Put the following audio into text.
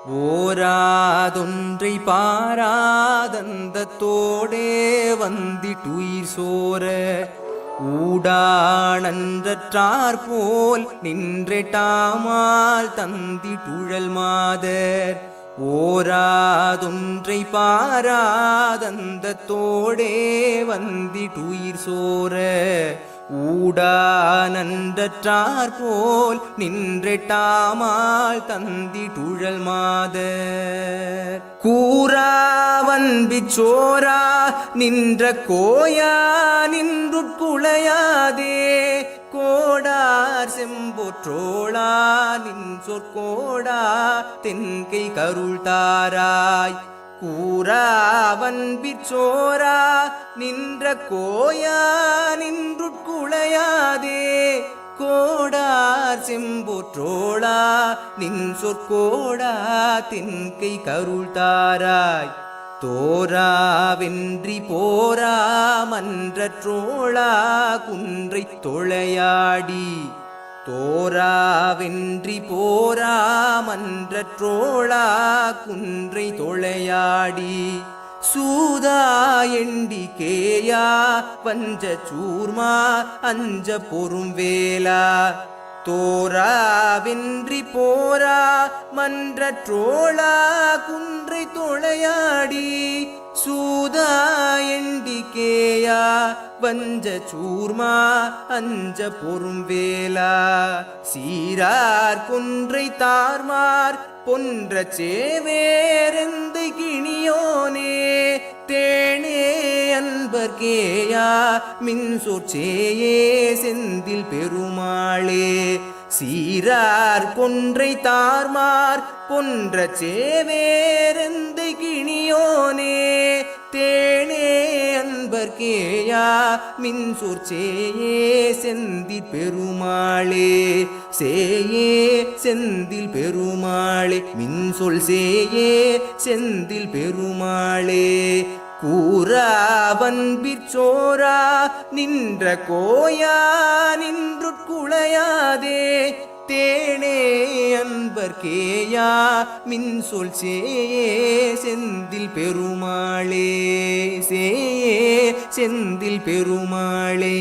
ஓராதொன்றை பாராதந்தத்தோடே வந்திட்டுயிர் சோர ஊடானன்றற்றார் போல் நின்றெட்டாமால் தந்திட்டுழல் மாதர் ஓராதொன்றை பாராதந்தத்தோடே வந்திட்டுயிர் சோர ஊடானன்றற்றார் போல் நின்றெட்டாமால் தந்திட்டுழல் மாதர் கூறாவன்பிச்சோரா நின்ற கோயா நின்றுட்குளையாதே கோடார் செம்பொற்றோளா நின் சொற்கோடா தென்கை கருள் தாராய் கூறாவன்பிச்சோரா நின்ற கோயா நின்றுட்குளையாதே கோடார் செம்பொற்றோளா நின் சொற்கோடா தென்கை கருள் தாராய் தோரா வென்றி போரா மன்றற்றோளா குன்றை தொழையாடி தோரா வென்றி போரா மன்றற்றோளா குன்றை தொழையாடி சூதா எண்டிகேயா பஞ்ச சூர்மா அஞ்ச பொறும் வேலா தோரா வென்றி போரா மன்றற்றோளா குன்றை தொழையாடி சூதா எண்டிகேயா வஞ்ச சூர்மா அஞ்ச பொறும் வேலா சீரார் கொன்றை தார்மார் பொன்ற சேவேரெந்து கிணியோனே தேனே அன்பர்கேயா மின்சொற்சேயே செந்தில் பெருமாளே சீரார் கொன்றை தார்மார் பொன்ற சேவேரெந்து கிணியோனே தேனே அன்பர்கேயா மின்சொற்சேயே செந்தில் பெருமாளே சேயே செந்தில் பெருமாளே மின்சொல் சேயே செந்தில் பெருமாளே கூறாவன்பிச்சோரா நின்ற கோயா நின்றுட்குளையாதே தேனே அன்பர்கேயா மின்சொல் சேயே செந்தில் பெருமாளே சேயே செந்தில் பெருமாளே.